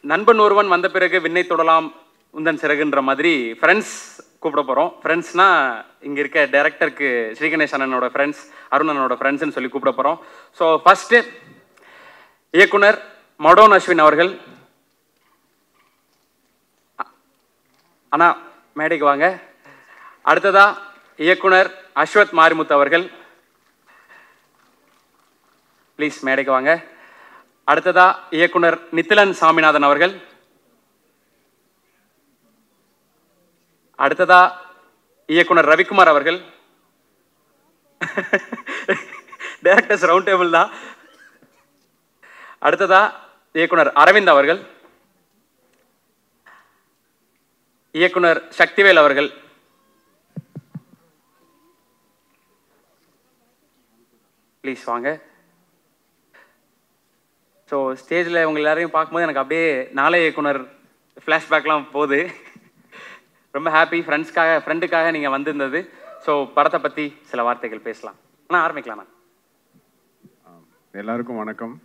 நண்பன் ஒருவன் வந்த பிறகு விண்ணை தொடலாம் உந்தன் சிறகுன்ற மாதிரி ஃப்ரெண்ட்ஸ் கூப்பிட போகிறோம். ஃப்ரெண்ட்ஸ்னா இங்கே இருக்க டைரக்டருக்கு ஸ்ரீகணேஷ் அண்ணனோட ஃப்ரெண்ட்ஸ், அருண் அண்ணனோட ஃப்ரெண்ட்ஸ்ன்னு சொல்லி கூப்பிட போகிறோம். ஸோ ஃபஸ்ட்டு இயக்குனர் மடோன் அஸ்வின் அவர்கள். அண்ணா மேடைக்கு வாங்க. அடுத்ததா இயக்குனர் அஸ்வத் மாரிமுத்து அவர்கள், ப்ளீஸ் மேடைக்கு வாங்க. அடுத்ததா இயக்குனர் நித்திலன் சாமிநாதன் அவர்கள். அடுத்ததா இயக்குனர் ரவிக்குமார் அவர்கள். டைரக்டர்ஸ் ரவுண்ட் டேபிள் தான். அடுத்ததா இயக்குனர் அரவிந்த் அவர்கள். இயக்குனர் சக்திவேல் அவர்கள். ப்ளீஸ் வாங்க. ஸோ ஸ்டேஜில் இவங்க எல்லாரையும் பார்க்கும்போது எனக்கு அப்படியே நாளை இயக்குனர் ஃப்ளாஷ்பேக்லாம் போகுது. ரொம்ப ஹாப்பி ஃப்ரெண்டுக்காக நீங்கள் வந்திருந்தது. ஸோ படத்தை பற்றி சில வார்த்தைகள் பேசலாம். ஆனால் ஆரம்பிக்கலாம்ண்ணா. எல்லாருக்கும் வணக்கம்.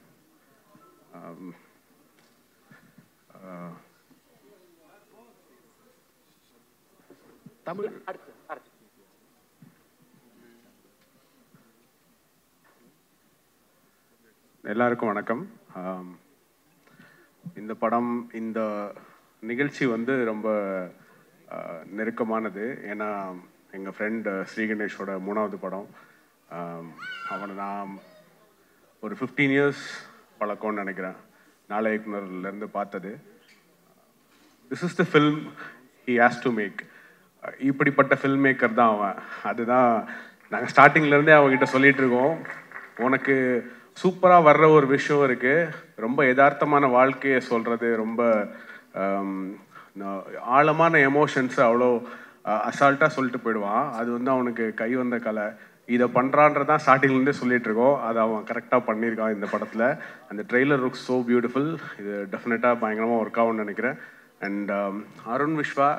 தமிழ் எல்லாருக்கும் வணக்கம். இந்த படம், இந்த நிகழ்ச்சி வந்து ரொம்ப நெருக்கமானது. ஏன்னா எங்கள் ஃப்ரெண்ட் ஸ்ரீகணேஷோட 3வது படம். அவனை நான் ஒரு 15 இயர்ஸ் பழக்கம்னு நினைக்கிறேன், நாளை இயக்குனர்லேருந்து பார்த்தது. This is the film he has to make. இப்படிப்பட்ட ஃபில்ம் மேக்கர் தான் அவன். அதுதான் நாங்கள் ஸ்டார்டிங்லேருந்தே அவங்ககிட்ட சொல்லிகிட்டு இருக்கோம். உனக்கு சூப்பராக வர்ற ஒரு விஷயம் இருக்குது, ரொம்ப யதார்த்தமான வாழ்க்கையை சொல்கிறது, ரொம்ப ஆழமான எமோஷன்ஸை அவ்வளோ அசால்ட்டாக சொல்லிட்டு போயிடுவான். அது வந்து அவனுக்கு கை வந்த கலை. இதை பண்ணுறான்றதான் ஸ்டார்டிங்லேருந்தே சொல்லிகிட்ருக்கோம். அதை அவன் கரெக்டாக பண்ணியிருக்கான் இந்த படத்தில். அந்த ட்ரெய்லர் லுக்ஸ் ஸோ பியூட்டிஃபுல். இது டெஃபினட்டாக பயங்கரமாக ஒர்க் ஆகும்னு நினைக்கிறேன். அண்ட் அருண் விஸ்வா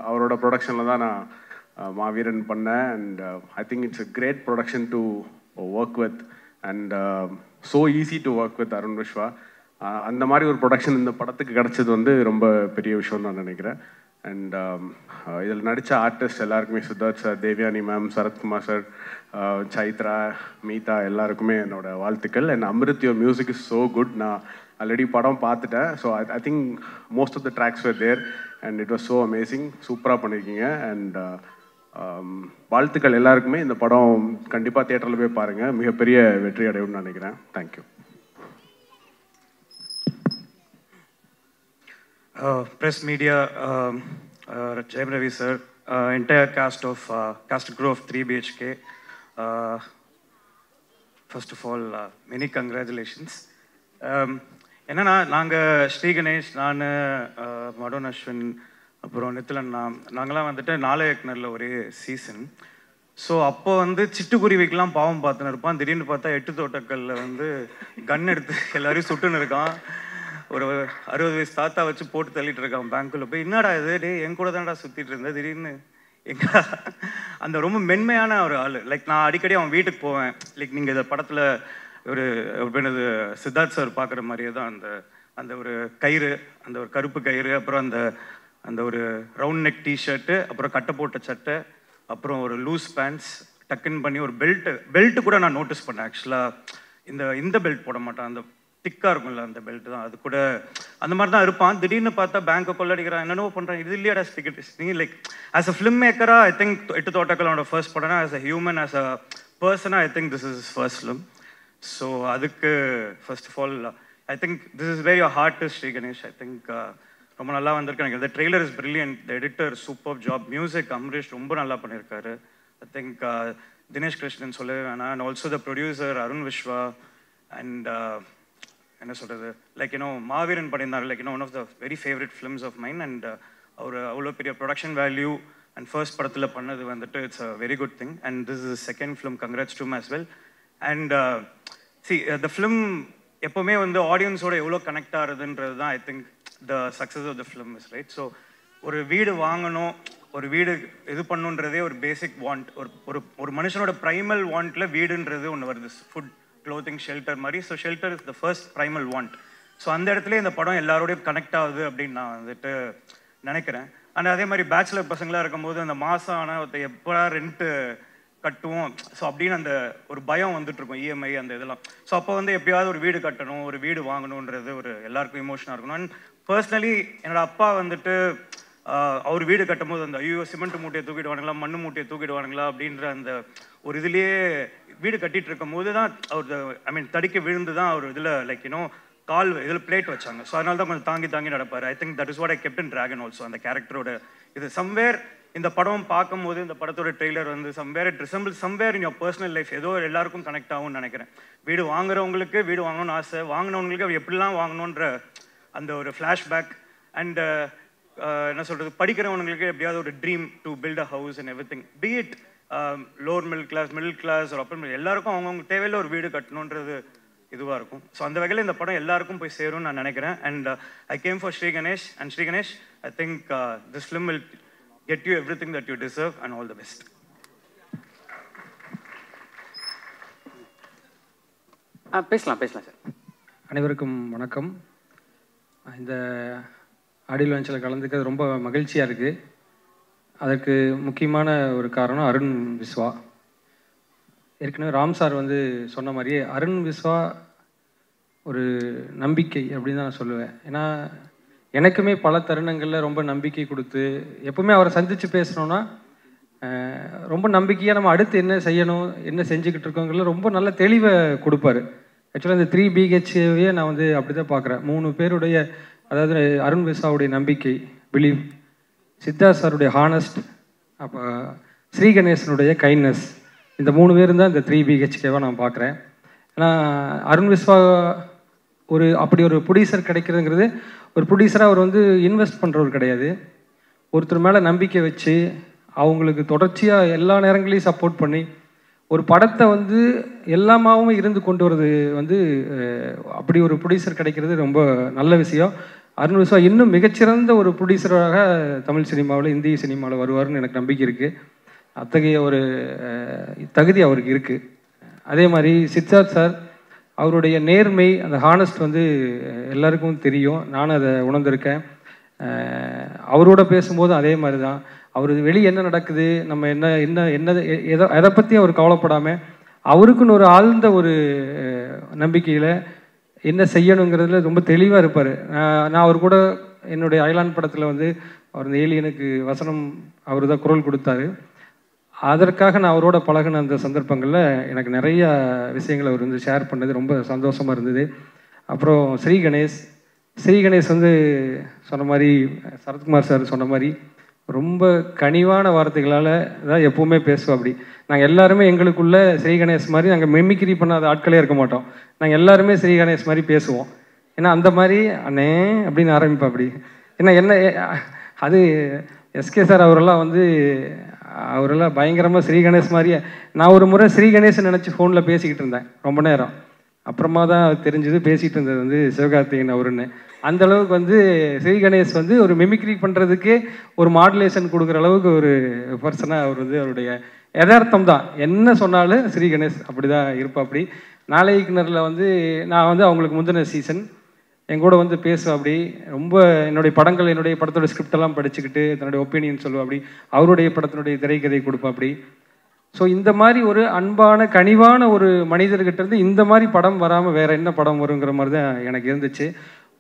அவரோட ப்ரொடக்ஷனில் தான் நான் மாவீரன் பண்ணேன். And I think it's a great production to work with. And so easy to work with Arun Vishwa. அந்த மாதிரி ஒரு ப்ரொடக்ஷன் இந்த படத்துக்கு கிடச்சது வந்து ரொம்ப பெரிய விஷயம் நான் நினைக்கிறேன். அண்ட் இதில் நடித்த ஆர்டிஸ்ட் எல்லாருக்குமே, Siddharth sir, Devayani ma'am, Sarathkumar sir, Chaitra, Meetha, எல்லாருக்குமே என்னோட வாழ்த்துக்கள். And Amrit, your music is so good. நான் ஆல்ரெடி படம் பார்த்துட்டேன். So I think most of the tracks were there and it was so amazing. சூப்பராக பண்ணியிருக்கீங்க. அண்ட் வாழ்த்துக்கள் எல்லாருக்குமே. இந்த படம் கண்டிப்பாக தியேட்டரில் போய் பாருங்கள், மிகப்பெரிய வெற்றி அடையும்னு நினைக்கிறேன். Thank you. Press media, Jayam Ravi sir, entire cast crew of 3 BHK. First of all, many congratulations. என்னன்னா, நாங்கள் ஸ்ரீகணேஷ், நான், மடோன் அஸ்வின், அப்புறம் நித்திலன், நாங்களாம் வந்துட்டு நாளை இயக்குனரில் ஒரே சீசன். ஸோ அப்போ வந்து சிட்டுக்குருவிக்கெலாம் பாவம் பார்த்துன்னு இருப்பான். திடீர்னு பார்த்தா 8 தோட்டக்கல்லில் வந்து கன் எடுத்து எல்லாரையும் சுட்டுன்னு இருக்கான். ஒரு 60 வயசு தாத்தா வச்சு போட்டு தள்ளிட்டு இருக்கான் பேங்க்குள்ளே போய். என்னடா இது, டே என் கூட தான்டா சுற்றிட்டு இருந்தேன், திடீர்னு எங்கடா. அந்த ரொம்ப மென்மையான ஒரு ஆள். லைக் நான் அடிக்கடி அவன் வீட்டுக்கு போவேன். லைக் நீங்கள் இந்த படத்தில் ஒரு என்னது சித்தார்த் சார் பார்க்குற மாதிரியே தான் அந்த அந்த ஒரு கயிறு, அந்த ஒரு கருப்பு கயிறு, அப்புறம் அந்த ஒரு ரவுண்ட் நெக் டிஷர்ட்டு, அப்புறம் கட்டை போட்ட சட்டை, அப்புறம் ஒரு லூஸ் பேண்ட்ஸ், டக்குன்னு பண்ணி ஒரு பெல்ட்டு கூட நான் நோட்டீஸ் பண்ணேன். ஆக்சுவலாக இந்த பெல்ட் போட மாட்டான், அந்த திக்காக இருக்கும்ல அந்த பெல்ட் தான், அது கூட அந்த மாதிரி தான் இருப்பான். திடீர்னு பார்த்தா பேங்கை கொள்ளடிக்கிறான், என்னென்னோ பண்ணுறான். இது இல்லையாடா நீ லைக் ஆஸ் அ ஃபிலிம் மேக்கராக ஐ திங்க் 8 தோட்டக்கலோட ஃபர்ஸ்ட் படம்னா, as a human, as a பர்சனாக I think this is first film. So அதுக்கு first of all I think this is where your heart is Sriganesh. I think ரொம்ப நல்லா வந்திருக்கு எனக்கு. இந்த trailer is brilliant, the editor super job, music Amrish ரொம்ப நல்லா பண்ணியிருக்காரு. ஐ திங்க் தினேஷ் கிருஷ்ணன் சொல்லவே வேணாம். And also the producer Arun Vishwa. And என்ன சொல்கிறது, லைக் மாவீரன் பண்ணியிருந்தார், like one of the very favourite films of mine. And அவர் அவ்வளோ பெரிய ப்ரொடக்ஷன் வேல்யூ அண்ட் ஃபர்ஸ்ட் படத்தில் பண்ணது வந்துட்டு it's a very good thing. And this is second film, congrats to him as well. And the film எப்போவுமே வந்து ஆடியன்ஸோட எவ்வளோ கனெக்ட் ஆகுதுன்றது தான் I think the success of the film is, right? So ஒரு வீடு வாங்கணும், ஒரு வீடு இது பண்ணுன்றதே ஒரு பேசிக் வாண்ட். ஒரு மனுஷனோட ப்ரைமல் வாண்ட்டில் வீடுன்றது ஒன்று வருது, ஃபுட், க்ளோத்திங், ஷெல்டர் மாதிரி. So shelter is the first primal want. So அந்த இடத்துல இந்த படம் எல்லாரோடையும் கனெக்ட் ஆகுது அப்படின்னு நான் வந்துட்டு நினைக்கிறேன். அண்ட் அதே மாதிரி பேச்சுலர் பசங்களாக இருக்கும்போது அந்த மாதம் ஆனால் ஒருத்தர் எப்போ ரெண்ட்டு கட்டுவோம் ஸோ அப்படின்னு அந்த ஒரு பயம் வந்துட்டு இருக்கும், இஎம்ஐ அந்த இதெல்லாம். ஸோ அப்போ வந்து எப்படியாவது ஒரு வீடு கட்டணும், ஒரு வீடு வாங்கணுன்றது ஒரு எல்லாருக்கும் இமோஷனாக இருக்கணும். அண்ட் பர்சனலி என்னோட அப்பா வந்துட்டு அவர் வீடு கட்டும் போது அந்த ஐயோ சிமெண்ட் மூட்டையை தூக்கிடுவானுங்களா, மண்ணு மூட்டையை தூக்கிடுவானுங்களா அப்படின்ற அந்த ஒரு இதுலேயே வீடு கட்டிட்டு இருக்கும் போது தான் அவர் தடிக்க விழுந்து தான் அவர் இதில் லைக் கால் இதில் பிளேட் வச்சாங்க. ஸோ அதனால தான் கொஞ்சம் தாங்கி தாங்கி நடப்பார். I think that is what I kept in Dragon also. அந்த கேரக்டரோட இது சம்வேர் இந்த படம் பார்க்கும்போது இந்த படத்தோட ட்ரெய்லர் வந்து somewhere it resemble somewhere in your personal life. ஏதோ எல்லாருக்கும் கனெக்ட் ஆகும்னு நினைக்கிறேன். வீடு வாங்குறவங்களுக்கு வீடு வாங்கணும்னு ஆசை, வாங்கினவங்களுக்கு எப்படிலாம் வாங்கணுன்ற அந்த ஒரு ஃப்ளாஷ்பேக். அண்ட் என்ன சொல்கிறது, படிக்கிறவங்களுக்கு எப்படியாவது ஒரு dream to build a house and everything, be it lower middle class ஒரு அப்பர் எல்லாருக்கும் அவங்கவுங்க தேவையில் ஒரு வீடு கட்டணுன்றது இதுவாக இருக்கும். ஸோ அந்த வகையில் இந்த படம் எல்லாருக்கும் போய் சேரும்னு நான் நினைக்கிறேன். And I came for Sri Ganesh. And Sri Ganesh, I think this film will get you everything that you deserve and all the best. பேசலாம் சார். அனைவருக்கும் வணக்கம். இந்த ஆடியோ லான்ச்சில் கலந்துக்கிறது ரொம்ப மகிழ்ச்சியாக இருக்குது. அதற்கு முக்கியமான ஒரு காரணம் அருண் விஸ்வா. ஏற்கனவே ராம் சார் வந்து சொன்ன மாதிரியே அருண் விஸ்வா ஒரு நம்பிக்கை அப்படின்னு தான் நான் சொல்லுவேன். ஏன்னா எனக்குமே பல தருணங்களில் ரொம்ப நம்பிக்கை கொடுத்து, எப்பவுமே அவரை சந்தித்து பேசணுன்னா ரொம்ப நம்பிக்கையாக நம்ம அடுத்து என்ன செய்யணும், என்ன செஞ்சுக்கிட்டு இருக்கோங்கிறத ரொம்ப நல்ல தெளிவை கொடுப்பாரு. ஆக்சுவலாக இந்த 3 BHவே நான் வந்து அப்படி தான் பார்க்குறேன். 3 பேருடைய, அதாவது அருண் விஸ்வாவுடைய நம்பிக்கை, பிலீவ், சித்தார்த் சாருடைய ஹானஸ்ட், அப்போ ஸ்ரீ கணேசனுடைய கைண்ட்னஸ், இந்த 3 பேரும் தான் இந்த 3 BHKவாக நான் பார்க்குறேன். ஏன்னா அருண் விஸ்வா அப்படி ஒரு ப்ரொடியூசர் கிடைக்கிறதுங்கிறது, ஒரு ப்ரொடியூசராக அவர் வந்து இன்வெஸ்ட் பண்ணுறவர் கிடையாது. ஒருத்தர் மேலே நம்பிக்கை வச்சு அவங்களுக்கு தொடர்ச்சியாக எல்லா நேரங்களையும் சப்போர்ட் பண்ணி ஒரு படத்தை வந்து எல்லாமாவும் இருந்து கொண்டு வரது வந்து அப்படி ஒரு ப்ரொடியூசர் கிடைக்கிறது ரொம்ப நல்ல விஷயம். அருண் விஸ்வா இன்னும் மிகச்சிறந்த ஒரு ப்ரொடியூசராக தமிழ் சினிமாவில், இந்திய சினிமாவில் வருவார்னு எனக்கு நம்பிக்கை இருக்குது. அத்தகைய ஒரு தகுதி அவருக்கு இருக்குது. அதே மாதிரி சித்தார்த் சார், அவருடைய நேர்மை, அந்த ஹானஸ்ட் வந்து எல்லாருக்கும் தெரியும். நானும் அதை உணர்ந்திருக்கேன். அவரோட பேசும்போது அதே மாதிரி தான். அவர் வெளியே என்ன நடக்குது, நம்ம எதை பற்றி அவர் கவலைப்படாமல் அவருக்குன்னு ஒரு ஆழ்ந்த ஒரு நம்பிக்கையில் என்ன செய்யணுங்கிறதுல ரொம்ப தெளிவாக இருப்பார். நான் அவர் கூட என்னுடைய அயலான் படத்தில் வந்து அவர் இந்த ஏலியனுக்கு வசனம் அவர் தான் குரல் கொடுத்தாரு. அதற்காக நான் அவரோட பழகின அந்த சந்தர்ப்பங்களில் எனக்கு நிறைய விஷயங்களை அவர் வந்து ஷேர் பண்ணது ரொம்ப சந்தோஷமாக இருந்தது. அப்புறம் ஸ்ரீ கணேஷ் வந்து சொன்ன மாதிரி, சரத்குமார் சார் சொன்ன மாதிரி ரொம்ப கனிவான வார்த்தைகளால் தான் எப்போவுமே பேசுவோம். அப்படி நாங்கள் எல்லாருமே எங்களுக்குள்ள ஸ்ரீ கணேஷ் மாதிரி நாங்கள் மிமிக்ரி பண்ணாத ஆட்களே இருக்க மாட்டோம். நாங்கள் எல்லாருமே ஸ்ரீ கணேஷ் மாதிரி பேசுவோம். ஏன்னா அந்த மாதிரி அண்ணே அப்படின்னு ஆரம்பிப்போம். அப்படி என்ன அது எஸ்கே சார் அவரெல்லாம் பயங்கரமாக ஸ்ரீ கணேஷ் மாதிரியே. நான் ஒரு முறை ஸ்ரீ கணேஷ் நினச்சி ஃபோனில் பேசிக்கிட்டு இருந்தேன் ரொம்ப நேரம். அப்புறமா தான் தெரிஞ்சது பேசிகிட்டு இருந்தது வந்து சிவகார்த்திகேயன் அவருன்னு. அந்த அளவுக்கு வந்து ஸ்ரீ கணேஷ் வந்து ஒரு மிமிக்ரி பண்ணுறதுக்கே ஒரு மாடுலேஷன் கொடுக்குற அளவுக்கு ஒரு பர்சனாக அவர் வந்து அவருடைய யதார்த்தம் தான். என்ன சொன்னாலும் ஸ்ரீ கணேஷ் அப்படி தான் இருப்பா. அப்படி நாளைக்குனரில் வந்து நான் வந்து அவங்களுக்கு முந்தின சீசன் எங்கூட வந்து பேசுவேன். அப்படி ரொம்ப என்னுடைய படத்தோட ஸ்கிரிப்டெல்லாம் படிச்சுக்கிட்டு தன்னுடைய ஒப்பீனியன் சொல்லுவேன். அப்படி அவருடைய படத்தினுடைய திரைக்கதை கொடுப்பேன். அப்படி ஸோ இந்த மாதிரி ஒரு அன்பான கனிவான ஒரு மனிதர்கிட்ட இருந்து இந்த மாதிரி படம் வராமல் வேற என்ன படம் வருங்கிற மாதிரி தான் எனக்கு இருந்துச்சு.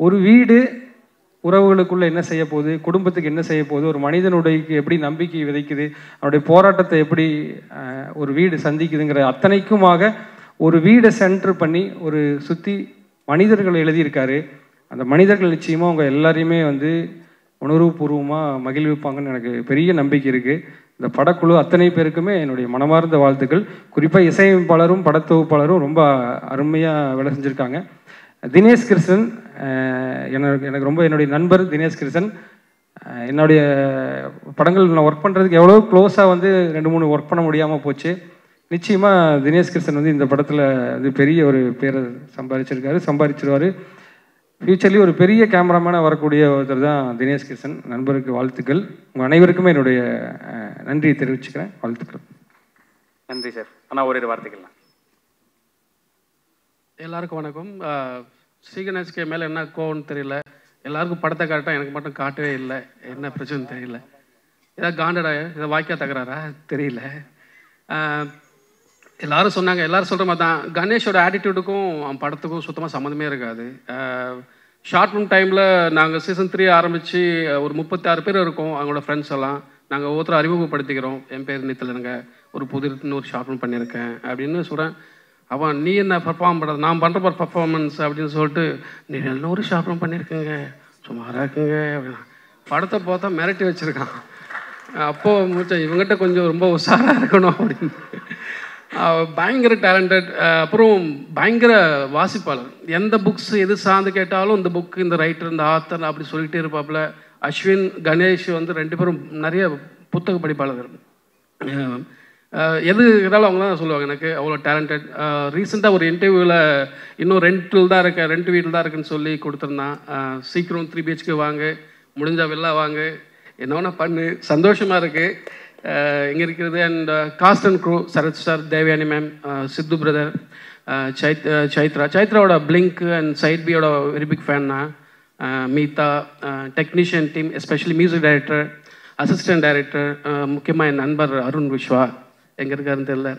ஒரு வீடு உறவுகளுக்குள்ளே என்ன செய்ய போகுது, குடும்பத்துக்கு என்ன செய்ய போகுது, ஒரு மனிதனுடைய எப்படி நம்பிக்கை விதைக்குது, அவனுடைய போராட்டத்தை எப்படி ஒரு வீடு சந்திக்குதுங்கிற அத்தனைக்குமாக ஒரு வீடை சென்டர் பண்ணி ஒரு சுற்றி மனிதர்கள் எழுதியிருக்காரு. அந்த மனிதர்கள் நிச்சயமாக அவங்க எல்லாரையுமே வந்து உணர்வுபூர்வமாக மகிழ்விப்பாங்கன்னு எனக்கு பெரிய நம்பிக்கை இருக்குது. இந்த படக்குழு அத்தனை பேருக்குமே என்னுடைய மனமார்ந்த வாழ்த்துக்கள். குறிப்பாக இசையமைப்பாளரும் படத்தொகுப்பாளரும் ரொம்ப அருமையாக வேலை செஞ்சுருக்காங்க. தினேஷ் கிருஷ்ணன் எனக்கு ரொம்ப என்னுடைய நண்பர் தினேஷ் கிருஷ்ணன். என்னுடைய படங்கள் நான் ஒர்க் பண்ணுறதுக்கு எவ்வளோ க்ளோஸாக வந்து 2-3 ஒர்க் பண்ண முடியாமல் போச்சு. நிச்சயமாக தினேஷ் கிருஷ்ணன் வந்து இந்த படத்தில் வந்து பெரிய ஒரு பேரை சம்பாதிச்சிருவார். ஃப்யூச்சர்லேயும் ஒரு பெரிய கேமராமேனாக வரக்கூடிய ஒருத்தர் தான் தினேஷ் கிருஷ்ணன். நண்பருக்கு வாழ்த்துக்கள். உங்கள் அனைவருக்குமே என்னுடைய நன்றியை தெரிவிச்சுக்கிறேன். வாழ்த்துக்கள். நன்றி சார். ஆனால் ஒரு வார்த்தைகள். எல்லாருக்கும் வணக்கம். ஸ்ரீகணேஷ்க்கு மேலே என்ன கோவம்னு தெரியல. எல்லாருக்கும் படத்தை காட்டா எனக்கு மட்டும் காட்டவே இல்லை. என்ன பிரச்சனைன்னு தெரியல. ஏதாவது காண்டடா, ஏதாவது வாய்க்கா தகராறா தெரியல. எல்லாரும் சொன்னாங்க, எல்லாரும் சொல்கிற மாதிரி தான் கணேஷோட ஆட்டிடியூடுக்கும் அவன் படத்துக்கும் சுத்தமாக சம்மந்தமே இருக்காது. ஷார்ட் ஃபிலிம் டைமில் நாங்கள் சீசன் 3 ஆரம்பித்து ஒரு 36 பேர் இருக்கோம். அவங்களோட ஃப்ரெண்ட்ஸ் எல்லாம் நாங்கள் ஒவ்வொருத்தரும் அறிமுகப்படுத்திக்கிறோம். என் பேர் நித்திலனுங்க, ஒரு இன்னொரு ஷார்ட் ஃபிலிம் பண்ணியிருக்கேன் அப்படின்னு சொல்கிறேன். அவன் நீ என்ன பர்ஃபார்ம் பண்ணுறது, நான் பண்ணுற பர்ஃபார்மன்ஸ் அப்படின்னு சொல்லிட்டு, நீ இன்னொரு ஷார்ட் ஃபிலிம் பண்ணியிருக்கேங்க, சுமாராக இருக்குங்க அப்படின்னா படத்தை பார்த்தா மிரட்டி வச்சுருக்கான். அப்போது முடிச்சேன், இவங்ககிட்ட கொஞ்சம் ரொம்ப உஷாராக இருக்கணும் அப்படின்னு. பயங்கர டேலண்டட். அப்புறம் பயங்கர வாசிப்பாளர். எந்த புக்ஸ் எது சார்ந்து கேட்டாலும் இந்த புக்கு, இந்த ரைட்டர், இந்த ஆத்தர் அப்படி சொல்லிகிட்டே இருப்பாப்புல. அஸ்வின், கணேஷ் வந்து 2 பேரும் நிறைய புத்தக படிப்பாளர்கள். எது இருந்தாலும் அவங்க தான் சொல்லுவாங்க எனக்கு அவ்வளோ டேலண்டட். ரீசெண்டாக ஒரு இன்டர்வியூவில் இன்னும் ரெண்ட் வீட்டில் தான் இருக்குன்னு சொல்லி கொடுத்துருந்தான். சீக்கிரம் 3 BHK வாங்க, முடிஞ்சால் வெளில வாங்க, என்ன வேணா பண்ணு, சந்தோஷமாக இருக்குது இங்கே இருக்கிறது. And cast and crew, Sarath sir, Devayani ma'am, Siddhu brother, சைத்ராவோட பிளிங்க் அண்ட் சைட் பியோட வெரி பிக் ஃபேன் நான். Meetha, technician team, especially music director, assistant director, முக்கியமாக என் நண்பர் அருண் விஸ்வா, எங்கே இருக்காருன்னு தெரியல.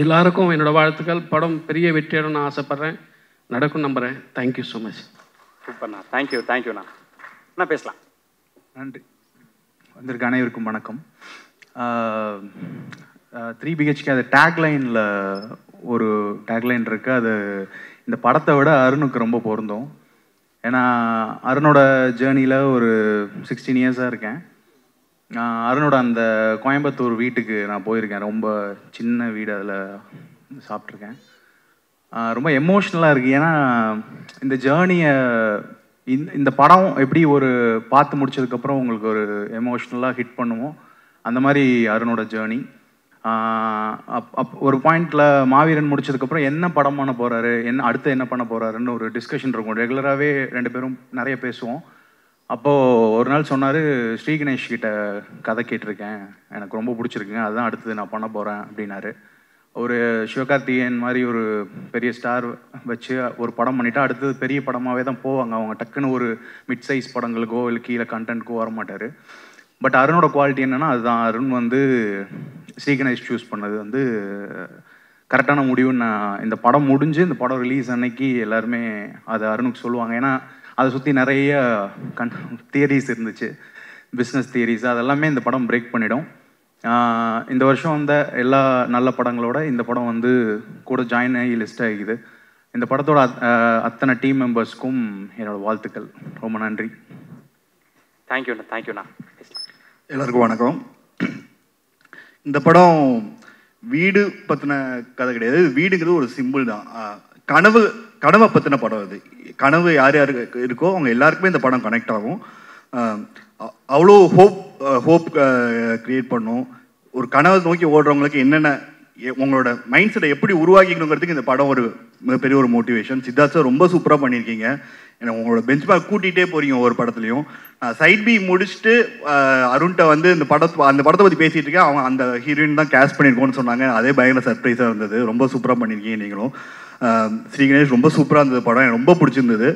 எல்லாருக்கும் என்னோடய வாழ்த்துக்கள். படம் பெரிய வெற்றியிடம் நான் ஆசைப்பட்றேன், நடக்கும் நம்புகிறேன். Thank you so much. சூப்பர்ண்ணா, தேங்க்யூண்ணா. அண்ணா பேசலாம். நன்றி. வந்திருக்க அனைவருக்கும் வணக்கம். 3 BHK அது டேக்லைனில் ஒரு டேக்லைன் இருக்குது. அது இந்த படத்தை விட அருணுக்கு ரொம்ப பொருந்தும். ஏன்னா அருணோட ஜேர்னியில் ஒரு 16 இயர்ஸாக இருக்கேன். அருணோட அந்த கோயம்புத்தூர் வீட்டுக்கு நான் போயிருக்கேன். ரொம்ப சின்ன வீடு, அதில் சாப்பிட்ருக்கேன். ரொம்ப எமோஷ்னலாக இருக்குது. ஏன்னா இந்த ஜேர்னியை இந்த படம் எப்படி ஒரு பார்த்து முடிச்சதுக்கப்புறம் உங்களுக்கு ஒரு எமோஷ்னலாக ஹிட் பண்ணுவோம், அந்த மாதிரி அருணோட ஜேர்னி. ஒரு பாயிண்டில் மாவீரன் முடிச்சதுக்கப்புறம் என்ன படம் பண்ண போகிறாரு, அடுத்து என்ன பண்ண போகிறாருன்னு ஒரு டிஸ்கஷன் இருக்கும். ரெகுலராகவே 2 பேரும் நிறைய பேசுவோம். அப்போது ஒரு நாள் சொன்னார், ஸ்ரீகணேஷ் கிட்ட கதை கேட்டிருக்கேன், எனக்கு ரொம்ப பிடிச்சிருக்குங்க, அதுதான் அடுத்தது நான் பண்ண போகிறேன் அப்படின்னாரு. ஒரு சிவகார்த்திகேயன் மாதிரி ஒரு பெரிய ஸ்டார் வச்சு ஒரு படம் பண்ணிவிட்டு அடுத்தது பெரிய படமாகவே தான் போவாங்க அவங்க. டக்குன்னு ஒரு மிட் சைஸ் படங்களுக்கோ இல்லை கீழே கண்டென்ட்க்கோ வரமாட்டார். பட் அருணோட குவாலிட்டி என்னென்னா அதுதான். அருண் வந்து ஸ்ரீகணேஷ் சூஸ் பண்ணது வந்து கரெக்டான முடிவுன்னு நான் இந்த படம் முடிஞ்சு இந்த படம் ரிலீஸ் அன்னைக்கு எல்லாருமே அது அருணுக்கு சொல்லுவாங்க. ஏன்னா அதை சுற்றி நிறைய தியரிஸ் இருந்துச்சு, பிஸ்னஸ் தியரிஸ், அதெல்லாமே இந்த படம் பிரேக் பண்ணிடும். இந்த வருஷம் வந்த எல்லா நல்ல படங்களோட இந்த படம் வந்து கூட ஜாயின் ஆகி லிஸ்ட் ஆகிக்குது. இந்த படத்தோட அத்தனை டீம் மெம்பர்ஸ்க்கும் என்னோட வாழ்த்துக்கள். ரொம்ப நன்றி. தேங்க்யூண்ணா. எல்லாருக்கும் வணக்கம். இந்த படம் வீடு பற்றின கதை கிடையாது. வீடுங்கிறது ஒரு சிம்பிள் தான். கனவை பற்றின படம் இது. கனவு யார் யாருக்கு இருக்கோ அவங்க எல்லாருக்குமே இந்த படம் கனெக்ட் ஆகும். அவ்வளோ ஹோப் க்ரியேட் பண்ணும். ஒரு கனவை நோக்கி ஓடுறவங்களுக்கு என்னென்ன உங்களோட மைண்ட் செட்டை எப்படி உருவாக்கிக்கணுங்கிறதுக்கு இந்த படம் ஒரு மிகப்பெரிய ஒரு மோட்டிவேஷன். சித்தார்த் சார் ரொம்ப சூப்பராக பண்ணியிருக்கீங்க. ஏன்னா உங்களோட பெஞ்ச் மார்க் கூட்டிகிட்டே போகிறீங்க ஒவ்வொரு படத்துலையும். சைட் பி முடிச்சுட்டு அருண்கிட்ட வந்து அந்த படத்தை பற்றி பேசிகிட்டு இருக்கேன். அவங்க அந்த ஹீரோயின் தான் கேஸ்ட் பண்ணியிருக்கோன்னு சொன்னாங்க. அதே பயங்கர சர்ப்ரைஸாக இருந்தது. ரொம்ப சூப்பராக பண்ணியிருக்கீங்க நீங்களும். ஸ்ரீகணேஷ் ரொம்ப சூப்பராக இருந்தது படம், எனக்கு ரொம்ப பிடிச்சிருந்தது.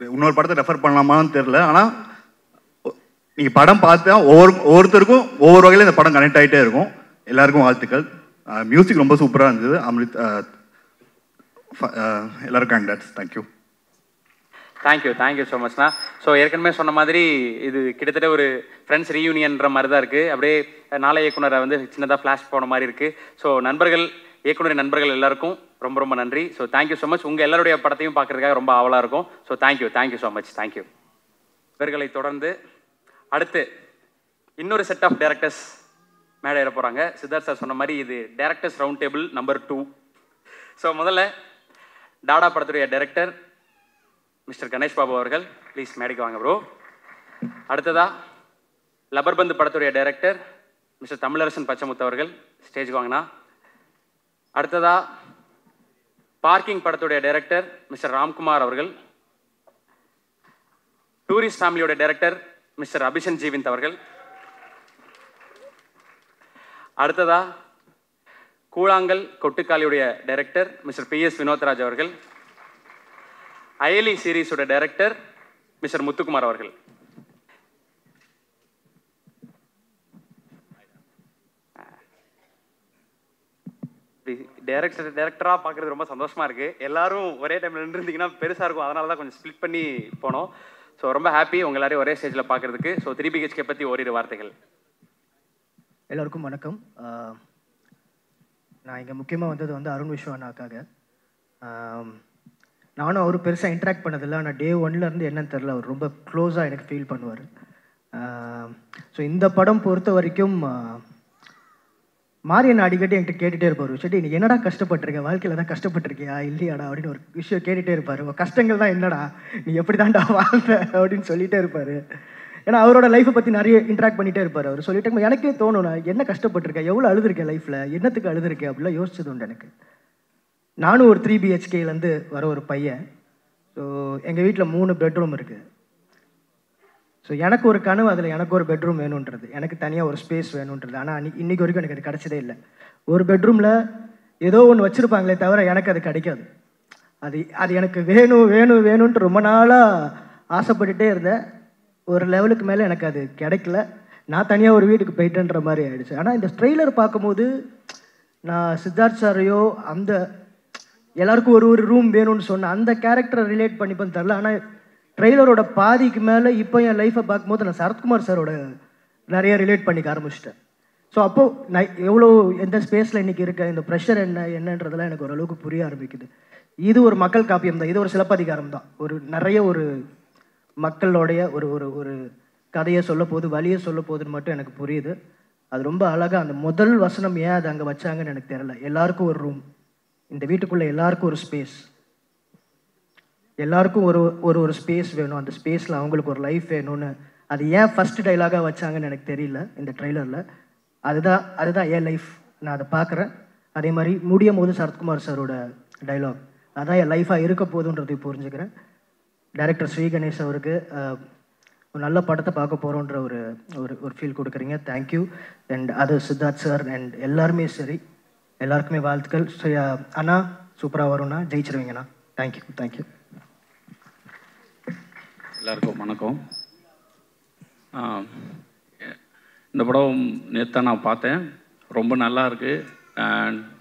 இன்னொரு படத்தை ரெஃபர் பண்ணலாமான்னு தெரில. ஆனால் நீங்கள் படம் பார்த்தா ஒவ்வொருத்தருக்கும் ஒவ்வொரு வகையில் இந்த படம் கனெக்ட் ஆகிட்டே இருக்கும். எல்லாருக்கும் வாழ்த்துக்கள். மியூசிக் ரொம்ப சூப்பராக இருந்தது. அமிர்த் எல்லாருக்கும் கங்க்ராட்ஸ். தேங்க்யூ ஸோ மச்ண்ணா. ஸோ ஏற்கனவே சொன்ன மாதிரி இது கிட்டத்தட்ட ஒரு ஃப்ரெண்ட்ஸ் ரீயூனியன்ற மாதிரி தான் இருக்குது. அப்படியே நாளை இயக்குனரை வந்து சின்னதாக ஃப்ளாஷ் போன மாதிரி இருக்குது. ஸோ இயக்குனரின் நண்பர்கள் எல்லாருக்கும் ரொம்ப ரொம்ப நன்றி. So thank you so much. உங்கள் எல்லாருடைய படத்தையும் பார்க்குறதுக்காக ரொம்ப ஆவலாக இருக்கும். So thank you so much. Thank you. இவர்களை தொடர்ந்து அடுத்து இன்னொரு செட் ஆஃப் டைரக்டர்ஸ் மேடை ஏற போகிறாங்க. சித்தார்த் சார் சொன்ன மாதிரி இது directors round table number 2. So முதல்ல டாடா படத்துடைய டைரக்டர் மிஸ்டர் கணேஷ் பாபு அவர்கள் ப்ளீஸ் மேடைக்கு வாங்க ப்ரோ. அடுத்ததா லபர்பந்து படத்துடைய டைரக்டர் மிஸ்டர் தமிழரசன் பச்சமுத்து அவர்கள் ஸ்டேஜுக்கு வாங்கினா. அடுத்ததா பார்க்கிங் படத்துடைய டைரக்டர் மிஸ்டர் ராம்குமார் அவர்கள். டூரிஸ்ட் ஃபேமிலியோட டைரக்டர் மிஸ்டர் அபிஷன் ஜீவிந்த் அவர்கள். அடுத்ததா கூழாங்கல் கொட்டுக்காலியுடைய டைரக்டர் மிஸ்டர் PS வினோத்ராஜ் அவர்கள், அயலி சீரீஸோட டைரக்டர் மிஸ்டர் முத்துக்குமார் அவர்கள். டேரக்டராக பார்க்குறது ரொம்ப சந்தோஷமாக இருக்குது. எல்லாரும் ஒரே டைமில் நின்றுருந்தீங்கன்னா பெருசாக இருக்கும், அதனால தான் கொஞ்சம் ஸ்ப்ளிட் பண்ணி போனோம். ஸோ ரொம்ப ஹாப்பி உங்கள் எல்லாரையும் ஒரே ஸ்டேஜில் பார்க்குறதுக்கு. ஸோ 3BHK பற்றி ஓரிரு வார்த்தைகள். எல்லோருக்கும் வணக்கம். நான் இங்கே முக்கியமாக வந்தது வந்து அருண் விஸ்வா அண்ணாக்காக. நானும் அவர் பெருசாக இன்ட்ராக்ட் பண்ணதில்லை, ஆனால் டே 1லேருந்து என்னன்னு தெரில, அவர் ரொம்ப க்ளோஸாக எனக்கு ஃபீல் பண்ணுவார். ஸோ இந்த படம் பொறுத்த வரைக்கும் மாரியன் அடிக்கடி என்கிட்ட கேட்டுகிட்டே இருப்பார், சரி நீ என்னடா கஷ்டப்பட்டிருக்க, வாழ்க்கையில் தான் கஷ்டப்பட்டிருக்கியா இல்லையாடா அப்படின்னு ஒரு விஷயம் கேட்டுகிட்டே இருப்பார். கஷ்டங்கள் தான் என்னடா, நீ எப்படி தான்டா வாழ்ந்த அப்படின்னு சொல்லிகிட்டே இருப்பார். ஏன்னா அவரோட லைஃப்பை பற்றி நிறைய இன்ட்ராக்ட் பண்ணிகிட்டே இருப்பார். அவர் சொல்லிட்டு எனக்கே தோணும், நான் என்ன கஷ்டப்பட்டிருக்கேன், எவ்வளோ அழுதுருக்கேன் லைஃப்பில், என்னத்துக்கு அழுதுருக்கேன் அப்படிலாம் யோசிச்சது உண்டு எனக்கு. நானும் ஒரு 3BHKலேருந்து வர ஒரு பையன். ஸோ எங்கள் வீட்டில் 3 பெட்ரூம் இருக்குது. ஸோ எனக்கு ஒரு கனவு, அதில் எனக்கு ஒரு பெட்ரூம் வேணுன்றது, எனக்கு தனியாக ஒரு ஸ்பேஸ் வேணுன்றது. ஆனால் இன்றைக்கி வரைக்கும் எனக்கு அது கிடச்சதே இல்லை. ஒரு பெட்ரூமில் ஏதோ ஒன்று வச்சுருப்பாங்களே தவிர எனக்கு அது கிடைக்காது. அது எனக்கு வேணுன்ட்டு ரொம்ப நாளாக ஆசைப்பட்டுட்டே இருந்தேன். ஒரு லெவலுக்கு மேலே எனக்கு அது கிடைக்கல. நான் தனியாக ஒரு வீட்டுக்கு போயிட்டேன்ற மாதிரி ஆயிடுச்சு. ஆனால் இந்த ட்ரெய்லர் பார்க்கும்போது நான் சித்தார்த் சாரையோ அந்த எல்லாருக்கும் ஒரு ரூம் வேணும்னு சொன்னேன், அந்த கேரக்டரை ரிலேட் பண்ணிப்பேன்னு தெரில. ஆனால் ட்ரெய்லரோட பாதிக்கு மேலே இப்போ என் லைஃப்பை பார்க்கும்போது நான் சரத்குமார் சாரோட நிறைய ரிலேட் பண்ணிக்க ஆரம்பிச்சிட்டேன். ஸோ அப்போது நான் எவ்வளோ எந்த ஸ்பேஸில் இன்றைக்கி இருக்கேன், இந்த ப்ரெஷர் என்னன்றதெல்லாம் எனக்கு ஓரளவுக்கு புரிய ஆரம்பிக்குது. இது ஒரு மக்கள் காப்பியம் தான், இது ஒரு சிலப்பதிகாரம் தான். நிறைய மக்களோடைய ஒரு கதையை சொல்ல போது, வழியை சொல்ல போதுன்னு மட்டும் எனக்கு புரியுது. அது ரொம்ப அழகாக அந்த முதல் வசனம் ஏன் அது அங்கே வச்சாங்கன்னு எனக்கு தெரியல. எல்லாருக்கும் ஒரு ரூம், இந்த வீட்டுக்குள்ளே எல்லாருக்கும் ஒரு ஸ்பேஸ், எல்லாருக்கும் ஒரு ஸ்பேஸ் வேணும், அந்த ஸ்பேஸில் அவங்களுக்கு ஒரு லைஃப் வேணும்னு அது ஏன் ஃபஸ்ட் டைலாகாக வச்சாங்கன்னு எனக்கு தெரியல இந்த ட்ரெய்லரில். அதுதான் என் லைஃப், நான் அதை பார்க்குறேன். அதே மாதிரி முடியும் போது சரத்குமார் சாரோட டைலாக், அதான் என் லைஃபாக இருக்க போதுன்றதை புரிஞ்சுக்கிறேன். டைரக்டர் ஸ்ரீ கணேஷ் அவருக்கு ஒரு நல்ல படத்தை பார்க்க போகிறோன்ற ஒரு ஃபீல் கொடுக்குறீங்க, தேங்க்யூ. அண்ட் அது சித்தார்த் சார் அண்ட் எல்லாருமே சரி, எல்லாருக்குமே வாழ்த்துக்கள். அண்ணா சூப்பராக வரும்ண்ணா, ஜெயிச்சிருவீங்கண்ணா. தேங்க்யூ. எல்லாருக்கும் வணக்கம். இந்த படம் நேற்று நான் பார்த்தேன், ரொம்ப நல்லா இருக்குது.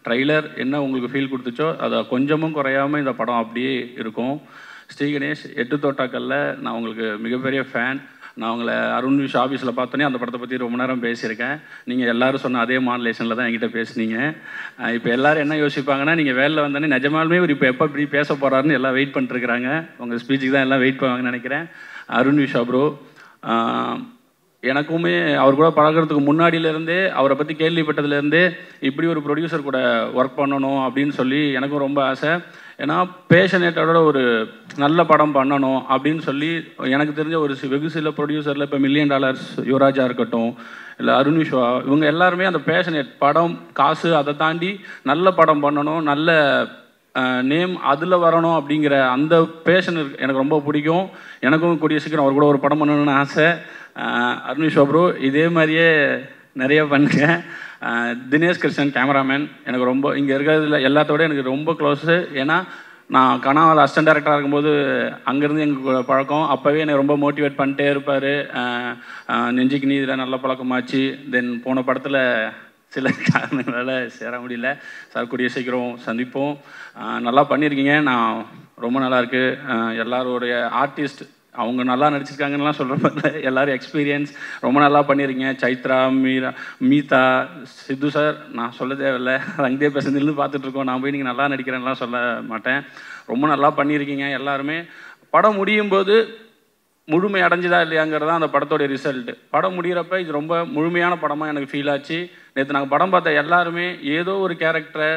ட்ரைலர் என்ன உங்களுக்கு ஃபீல் கொடுத்துச்சோ அதை கொஞ்சமும் குறையாமல் இந்த படம் அப்படியே இருக்கும். ஸ்ரீ கணேஷ் 8 தோட்டாக்கல்ல நான் உங்களுக்கு மிகப்பெரிய ஃபேன். நான் உங்களை அருண் விஷ் ஆஃபீஸில் பார்த்தோன்னே அந்த படத்தை பற்றி ரொம்ப நேரம் பேசியிருக்கேன். நீங்கள் எல்லோரும் சொன்ன அதே மாடுலேஷனில் தான் என்கிட்ட பேசுனீங்க. இப்போ எல்லோரும் என்ன யோசிப்பாங்கன்னா, நீங்கள் வேலையில் வந்தோடனே நிஜமாலுமே ஒரு இப்போ எப்போ இப்படி பேச போகிறாருன்னு எல்லாம் வெயிட் பண்ணிட்டுருக்குறாங்க. உங்கள் ஸ்பீச்சுக்கு தான் எல்லாம் வெயிட் பண்ணுவாங்கன்னு நினைக்கிறேன். அருண் விஷா ப்ரோ, எனக்குமே அவர் கூட பழகிறதுக்கு முன்னாடியிலேருந்தே, அவரை பற்றி கேள்விப்பட்டதுலேருந்தே இப்படி ஒரு ப்ரொடியூசர் கூட ஒர்க் பண்ணணும் அப்படின்னு சொல்லி எனக்கும் ரொம்ப ஆசை. ஏன்னா பேஷனேட்டோட ஒரு நல்ல படம் பண்ணணும் அப்படின்னு சொல்லி எனக்கு தெரிஞ்ச ஒரு வெகு சில ப்ரொடியூசரில் இப்போ $1 மில்லியன் யுவராஜா இருக்கட்டும், இல்லை அருண் விஸ்வா, இவங்க எல்லாருமே அந்த பேஷனேட் படம் காசு அதை தாண்டி நல்ல படம் பண்ணணும், நல்ல நேம் அதில் வரணும் அப்படிங்கிற அந்த பேஷன் எனக்கு ரொம்ப பிடிக்கும். எனக்கும் கூடிய சீக்கிரம் அவர் கூட ஒரு படம் பண்ணணும்னு ஆசை. அருண் விஸ்வா ப்ரோ இதே மாதிரியே நிறைய பண்ணுங்க. தினேஷ் கிருஷ்ணன் கேமராமேன் எனக்கு ரொம்ப இங்கே இருக்கிறதுல எல்லாத்தோட எனக்கு ரொம்ப க்ளோஸு. ஏன்னா நான் கனாவில் அசிஸ்டன்ட் டைரக்டராக இருக்கும்போது அங்கேருந்து எங்களுக்கு பழக்கம். அப்போவே என்னை ரொம்ப மோட்டிவேட் பண்ணிட்டே இருப்பார். நெஞ்சுக்கு நீதியில் நல்ல பழக்கமாச்சு. தென் போன படத்தில் சில காரணங்களால் சேர முடியல. சார் கூடிய சீக்கிரம் சந்திப்போம். நல்லா பண்ணியிருக்கீங்க, நான் ரொம்ப நல்லாயிருக்கு. எல்லாரோடைய ஆர்டிஸ்ட் அவங்க நல்லா நடிச்சிருக்காங்கலாம் சொல்கிற மாதிரி எல்லோரும் எக்ஸ்பீரியன்ஸ் ரொம்ப நல்லா பண்ணியிருக்கீங்க. சைத்ரா, மீதா, சித்து சார் நான் சொல்ல தேவையில்லை, அங்கேயே பேசுறதுலேருந்து பார்த்துட்ருக்கோம். நான் போய் நீங்கள் நல்லா நடிக்கிறேன்லாம் சொல்ல மாட்டேன். ரொம்ப நல்லா பண்ணியிருக்கீங்க எல்லாருமே. படம் முடியும் போது முழுமை அடைஞ்சுதா இல்லையாங்கிறது தான் அந்த படத்தோடைய ரிசல்ட்டு. படம் முடிகிறப்ப இது ரொம்ப முழுமையான படமாக எனக்கு ஃபீல் ஆச்சு. நேற்று நாங்கள் படம் பார்த்த எல்லாருமே ஏதோ ஒரு கேரக்டரை,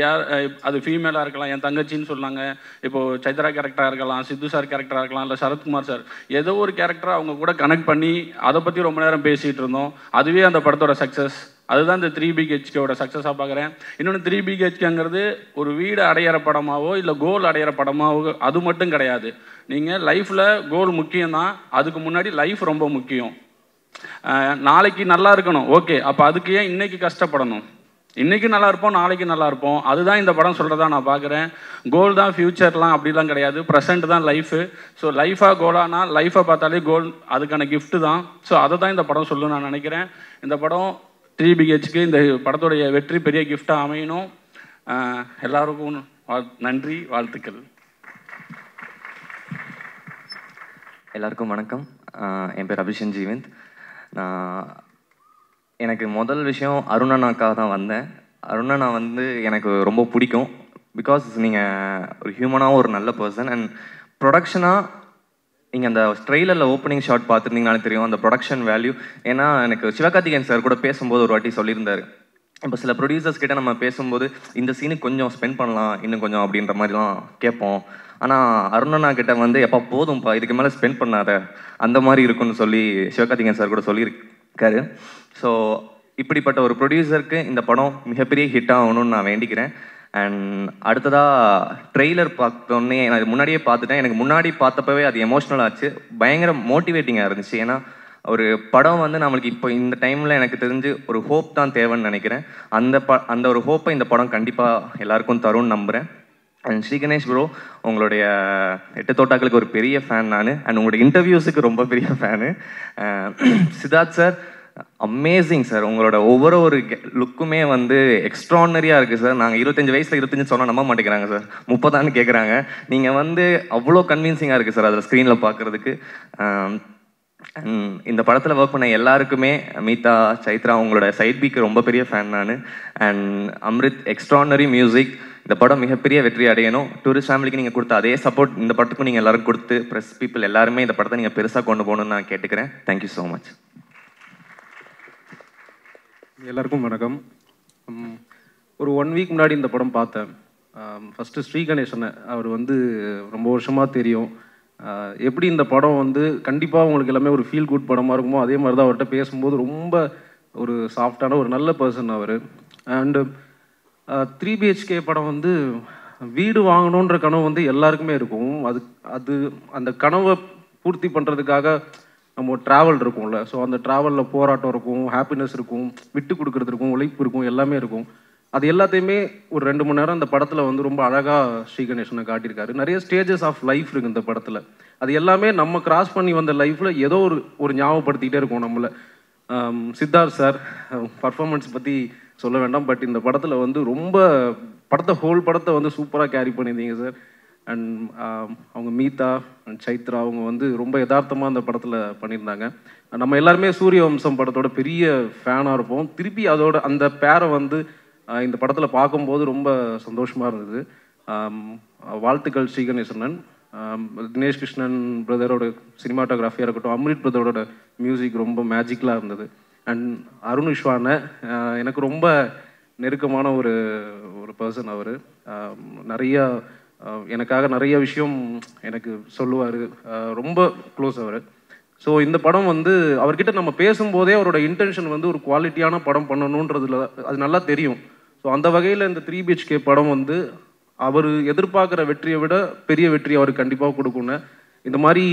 யார் அது ஃபீமேலாக இருக்கலாம், என் தங்கச்சின்னு சொன்னாங்க, இப்போது சைத்ரா கேரக்டராக இருக்கலாம், சித்து சார் கேரக்டராக இருக்கலாம், இல்லை சரத்குமார் சார், ஏதோ ஒரு கேரக்டரை அவங்க கூட கனெக்ட் பண்ணி அதை பற்றி ரொம்ப நேரம் பேசிகிட்டு இருந்தோம். அதுவே அந்த படத்தோட சக்ஸஸ். அதுதான் இந்த 3BHKவோட சக்ஸஸாக பார்க்குறேன். இன்னொன்று 3BHKங்கிறது ஒரு வீடு அடையிற படமாவோ இல்லை கோல் அடையிற படமாவோ அது மட்டும் கிடையாது. நீங்கள் லைஃப்பில் கோல் முக்கியம்தான், அதுக்கு முன்னாடி லைஃப் ரொம்ப முக்கியம். நாளைக்கு நல்லா இருக்கணும், ஓகே, அப்போ அதுக்கு ஏன் இன்னைக்கு கஷ்டப்படணும்? இன்றைக்கி நல்லா இருப்போம், நாளைக்கு நல்லா இருப்போம். அதுதான் இந்த படம் சொல்கிறதா நான் பார்க்குறேன். கோல் தான் ஃப்யூச்சர்லாம் அப்படிலாம் கிடையாது, ப்ரெசென்ட் தான் லைஃபு. ஸோ லைஃபாக கோலானா லைஃப்பை பார்த்தாலே கோல் அதுக்கான கிஃப்ட்டு தான். ஸோ அதை தான் இந்த படம் சொல்லணும்னு நான் நினைக்கிறேன். இந்த படம் 3BHக்கு இந்த படத்துடைய வெற்றி பெரிய கிஃப்டாக அமையணும். எல்லாருக்கும் நன்றி, வாழ்த்துக்கள். எல்லாருக்கும் வணக்கம். என் பேர் அபிஷன் ஜீவந்த். எனக்கு முதல் விஷயம் அருணண்ணாக்காக தான் வந்தேன். அருணண்ணா எனக்கு ரொம்ப பிடிக்கும். பிகாஸ் நீங்கள் ஒரு ஹியூமனாகவும் ஒரு நல்ல பர்சன். அண்ட் ப்ரொடக்ஷனாக நீங்கள் அந்த ட்ரெய்லரில் ஓப்பனிங் ஷாட் பார்த்துருந்தீங்கனாலே தெரியும் அந்த ப்ரொடக்ஷன் வேல்யூ. ஏன்னா எனக்கு சிவகார்த்திகேயன் சார் கூட பேசும்போது ஒரு வாட்டி சொல்லியிருந்தார், இப்போ சில ப்ரொடியூசர்ஸ் கிட்ட நம்ம பேசும்போது இந்த சீனுக்கு கொஞ்சம் ஸ்பெண்ட் பண்ணலாம் இன்னும் கொஞ்சம் அப்படின்ற மாதிரிலாம் கேட்போம். ஆனால் அருணண்ணா கிட்ட எப்போ போதும்ப்பா இதுக்கு மேலே ஸ்பெண்ட் பண்ணாத அந்த மாதிரி இருக்குன்னு சொல்லி சிவகார்த்திகேயன் சார் கூட சொல்லியிருக்காரு. ஸோ இப்படிப்பட்ட ஒரு ப்ரொடியூசருக்கு இந்த படம் மிகப்பெரிய ஹிட் ஆகணும்னு நான் வேண்டிக்கிறேன். அண்ட் அடுத்ததாக ட்ரெய்லர் பார்த்தோன்னே நான் இது முன்னாடியே பார்த்துட்டேன். எனக்கு முன்னாடி பார்த்தப்பவே அது எமோஷ்னல் ஆச்சு, பயங்கர மோட்டிவேட்டிங்காக இருந்துச்சு. ஏன்னா ஒரு படம் நம்மளுக்கு இப்போ இந்த டைமில் எனக்கு தெரிஞ்சு ஒரு ஹோப் தான் தேவைன்னு நினைக்கிறேன். அந்த ஒரு ஹோப்பை இந்த படம் கண்டிப்பாக எல்லாருக்கும் தரும்னு நம்புகிறேன். அண்ட் ஸ்ரீ கணேஷ் ப்ரோ, உங்களுடைய 8 தோட்டாக்களுக்கு ஒரு பெரிய ஃபேன் நான். அண்ட் உங்களுடைய இன்டர்வியூஸுக்கு ரொம்ப பெரிய fan. Siddharth sir amazing sir. உங்களோட ஒவ்வொரு லுக்குமே எக்ஸ்ட்ரானரியாக இருக்குது சார். நாங்கள் 25 வயசில் 25 சொன்னால் நம்ப மாட்டேங்கிறாங்க சார், 30 கேட்குறாங்க. நீங்கள் அவ்வளோ கன்வின்சிங்காக இருக்குது சார் அதில் ஸ்க்ரீனில் பார்க்குறதுக்கு. இந்த படத்தில் ஒர்க் பண்ண எல்லாருக்குமே, மீதா, சைத்ரா, உங்களோட சைட் பிக்கு ரொம்ப பெரிய ஃபேன் நான். And Amrit, extraordinary music. இந்த படம் மிகப்பெரிய வெற்றி அடையணும். டூரிஸ்ட் ஃபேமிலிக்கு நீங்கள் கொடுத்த அதே சப்போர்ட் இந்த படத்துக்கும் நீங்கள் எல்லாரும் கொடுத்து, ப்ரெஸ் பீப்புள் எல்லாருமே இந்த படத்தை நீங்கள் பெருசாக கொண்டு போகணுன்னு நான் கேட்டுக்கிறேன். Thank you so much. எல்லாருக்கும் வணக்கம். ஒரு 1 வீக் முன்னாடி இந்த படம் பார்த்தேன். ஃபஸ்ட்டு ஸ்ரீ கணேசனை அவர் ரொம்ப வருஷமாக தெரியும். எப்படி இந்த படம் கண்டிப்பாக உங்களுக்கு எல்லாமே ஒரு ஃபீல் குட் படமாக இருக்குமோ அதே மாதிரி தான் அவர்கிட்ட பேசும்போது ரொம்ப ஒரு சாஃப்டான ஒரு நல்ல பர்சன் அவர். அண்டு 3BHK படம் வீடு வாங்கணுன்ற கனவு எல்லாருக்குமே இருக்கும். அது அந்த கனவை பூர்த்தி பண்ணுறதுக்காக நம்ம ட்ராவல் இருக்கும்ல. ஸோ அந்த ட்ராவலில் போராட்டம் இருக்கும், ஹாப்பினஸ் இருக்கும், விட்டு கொடுக்குறது இருக்கும், உழைப்பு இருக்கும், எல்லாமே இருக்கும். அது எல்லாத்தையுமே ஒரு 2 மணி நேரம் அந்த படத்தில் ரொம்ப அழகாக ஸ்ரீ கணேசனை காட்டியிருக்காரு. நிறைய ஸ்டேஜஸ் ஆஃப் லைஃப் இருக்குது இந்த படத்தில். அது எல்லாமே நம்ம கிராஸ் பண்ணி வந்த லைஃப்பில் ஏதோ ஒரு ஞாபகப்படுத்திக்கிட்டே இருக்கும் நம்மளை. சித்தார்த் சார் பர்ஃபார்மன்ஸ் பற்றி சொல்ல வேண்டாம். பட் இந்த படத்தில் ரொம்ப ஹோல் படத்தை சூப்பராக கேரி பண்ணியிருந்தீங்க சார். அண்ட் அவங்க மீதா அண்ட் சைத்ரா அவங்க ரொம்ப யதார்த்தமாக அந்த படத்தில் பண்ணியிருந்தாங்க. நம்ம எல்லாருமே சூரிய வம்சம் படத்தோட பெரிய ஃபேனாக இருப்போம். திருப்பி அதோட அந்த பேரை இந்த படத்தில் பார்க்கும்போது ரொம்ப சந்தோஷமாக இருந்தது. வாழ்த்துக்கள் ஸ்ரீ கணேசன். தினேஷ் கிருஷ்ணன் பிரதரோட சினிமாட்டோகிராஃபியாக இருக்கட்டும், அம்ரித் பிரதரோட மியூசிக் ரொம்ப மேஜிக்கலாக இருந்தது. அண்ட் அருண் விஸ்வான எனக்கு ரொம்ப நெருக்கமான ஒரு பர்சன் அவர். எனக்காக நிறைய விஷயம் எனக்கு சொல்லுவார், ரொம்ப க்ளோஸ் அவர். ஸோ இந்த படம் அவர்கிட்ட நம்ம பேசும்போதே அவரோட இன்டென்ஷன் ஒரு குவாலிட்டியான படம் பண்ணணுன்றதுல அது நல்லா தெரியும். ஸோ அந்த வகையில் இந்த 3BHK படம் அவர் எதிர்பார்க்குற வெற்றியை விட பெரிய வெற்றி அவருக்கு கண்டிப்பாக கொடுக்குன்னு. இந்த மாதிரி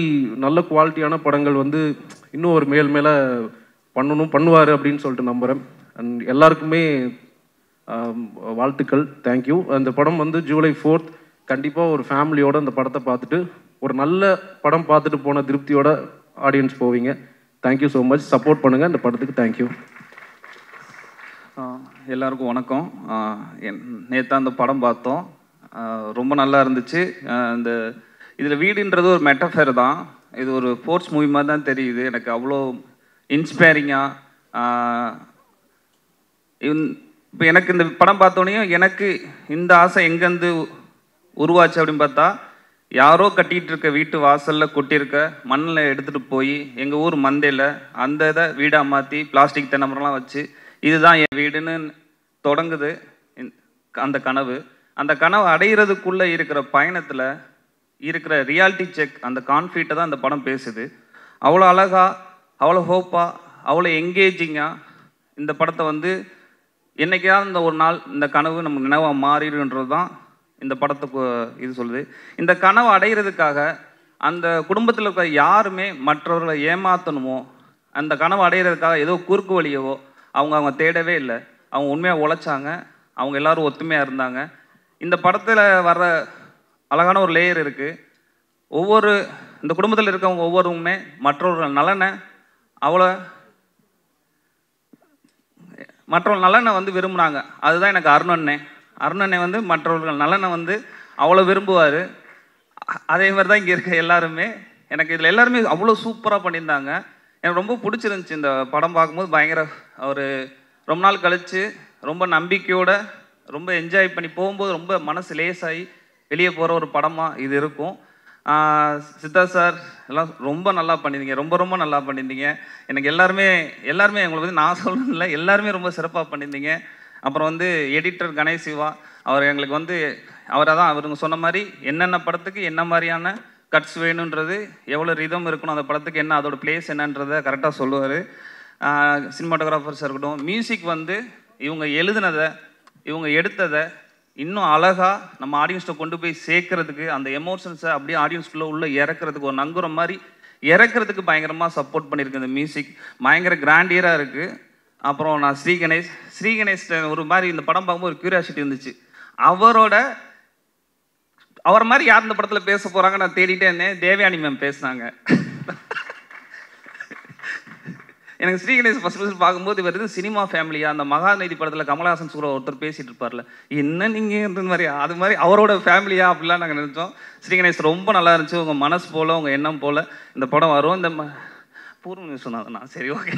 நல்ல குவாலிட்டியான படங்கள் இன்னும் ஒரு மேலே பண்ணுவார் அப்படின்னு சொல்லிட்டு நம்புகிறேன். அண்ட் எல்லாருக்குமே வாழ்த்துக்கள், தேங்க்யூ. அந்த படம் ஜூலை 4th கண்டிப்பாக ஒரு ஃபேமிலியோட அந்த படத்தை பார்த்துட்டு ஒரு நல்ல படம் பார்த்துட்டு போன திருப்தியோட ஆடியன்ஸ் போவீங்க. Thank you so much. சப்போர்ட் பண்ணுங்கள் இந்த படத்துக்கு. தேங்க்யூ. எல்லாருக்கும் வணக்கம். நேற்று அந்த படம் பார்த்தோம், ரொம்ப நல்லா இருந்துச்சு. இதில் வீடுன்றது ஒரு மெட்டஃபர் தான். இது ஒரு ஸ்போர்ட்ஸ் மூவி மாதிரி தான் தெரியுது எனக்கு. அவ்வளோ இன்ஸ்பைரிங்காக இப்போ எனக்கு இந்த படம் பார்த்தோன்னே எனக்கு இந்த ஆசை எங்கேருந்து உருவாச்சு அப்படின்னு பார்த்தா, யாரோ கட்டிகிட்டு இருக்க வீட்டு வாசலில் கொட்டியிருக்க மண்ணில் எடுத்துகிட்டு போய் எங்கள் ஊர் மந்தையில் அந்த இதை வீடாக மாற்றி பிளாஸ்டிக் தென்னமரம்லாம் வச்சு இதுதான் என் வீடுன்னு தொடங்குது அந்த கனவு. அந்த கனவு அடைகிறதுக்குள்ளே இருக்கிற பயணத்தில் இருக்கிற ரியாலிட்டி செக், அந்த கான்ஃப்ளிக்ட்டை தான் அந்த படம் பேசுது. அவ்வளோ அழகாக, அவ்வளோ ஹோப்பாக, அவ்வளோ என்கேஜிங்காக இந்த படத்தை என்றைக்காவது இந்த ஒரு நாள் இந்த கனவு நம்ம நினைவாக மாறிடுன்றது தான் இந்த படத்துக்கு இது சொல்லுது. இந்த கனவை அடைகிறதுக்காக அந்த குடும்பத்தில் இருக்கிற யாருமே மற்றவர்களை ஏமாற்றணுமோ, அந்த கனவை அடைகிறதுக்காக ஏதோ குறுக்கு வழியவோ அவங்க தேடவே இல்லை. அவங்க உண்மையாக உழைச்சாங்க, அவங்க எல்லாரும் ஒத்துமையாக இருந்தாங்க. இந்த படத்தில் வர்ற அழகான ஒரு லேயர் இருக்குது. இந்த குடும்பத்தில் இருக்கவங்க ஒவ்வொருவருமே மற்றவர்கள் நலனை வந்து விரும்புனாங்க. அதுதான் எனக்கு அருணண்ணே வந்து மற்றவர்கள் நலனை வந்து அவ்வளோ விரும்புவார். அதே மாதிரி தான் இங்கே இருக்க எல்லாருமே. எனக்கு இதில் எல்லாருமே அவ்வளோ சூப்பராக பண்ணியிருந்தாங்க. எனக்கு ரொம்ப பிடிச்சிருந்துச்சி இந்த படம் பார்க்கும்போது. பயங்கர ஒரு ரொம்ப நாள் கழித்து ரொம்ப நம்பிக்கையோடு ரொம்ப என்ஜாய் பண்ணி போகும்போது ரொம்ப மனசு லேசாகி வெளியே போகிற ஒரு படமாக இது இருக்கும். சித்தா சார் எல்லாம் ரொம்ப நல்லா பண்ணியிருந்தீங்க, ரொம்ப நல்லா பண்ணியிருந்தீங்க. எனக்கு எல்லாருமே எங்களை வந்து நான் சொல்லணும் இல்லை, எல்லாருமே ரொம்ப சிறப்பாக பண்ணியிருந்தீங்க. அப்புறம் வந்து எடிட்டர் கணேஷ் சிவா அவர் எங்களுக்கு வந்து அவருங்க சொன்ன மாதிரி என்னென்ன படத்துக்கு என்ன மாதிரியான கட்ஸ் வேணுன்றது, எவ்வளோ ரிதம் இருக்கணும் அந்த படத்துக்கு, என்ன அதோட பிளேஸ் என்னன்றதை கரெக்டாக சொல்லுவார். சினிமாட்டோகிராஃபர்ஸாக இருக்கட்டும், மியூசிக் வந்து இவங்க எழுதுனதை இவங்க எடுத்ததை இன்னும் அழகாக நம்ம ஆடியன்ஸ்ட்டை கொண்டு போய் சேர்க்கறதுக்கு, அந்த எமோஷன்ஸை அப்படியே ஆடியன்ஸ்குள்ளே உள்ளே இறக்குறதுக்கு, ஒரு நங்குரம் மாதிரி இறக்குறதுக்கு பயங்கரமாக சப்போர்ட் பண்ணியிருக்கு. இந்த மியூசிக் பயங்கர கிராண்டியராக இருக்குது. அப்புறம் நான் ஸ்ரீகணேஷ் ஒரு மாதிரி இந்த படம் பார்க்கும்போது ஒரு க்யூரியாசிட்டி இருந்துச்சு. அவர் மாதிரி யார் இந்த படத்தில் பேச போகிறாங்க நான் தேடிட்டே இருந்தேன். தேவயானி மேம் பேசினாங்க. எனக்கு ஸ்ரீகணேஷ் ஃபர்ஸ்ட் பார்க்கும்போது இவர் சினிமா ஃபேமிலியாக அந்த மகாநதி படத்தில் கமலஹாசன் சூர ஒருத்தர் பேசிகிட்டு இருப்பார்ல, என்ன நீங்கள் இந்த மாதிரி அது மாதிரி அவரோட ஃபேமிலியா அப்படிலாம் நாங்கள் நினச்சோம். ஸ்ரீகணேஷ் ரொம்ப நல்லா இருந்துச்சு. உங்கள் மனசு போல் உங்கள் எண்ணம் போல் இந்த படம் வரும். இந்த பூர்வம் சொன்னாங்கண்ணா, சரி ஓகே.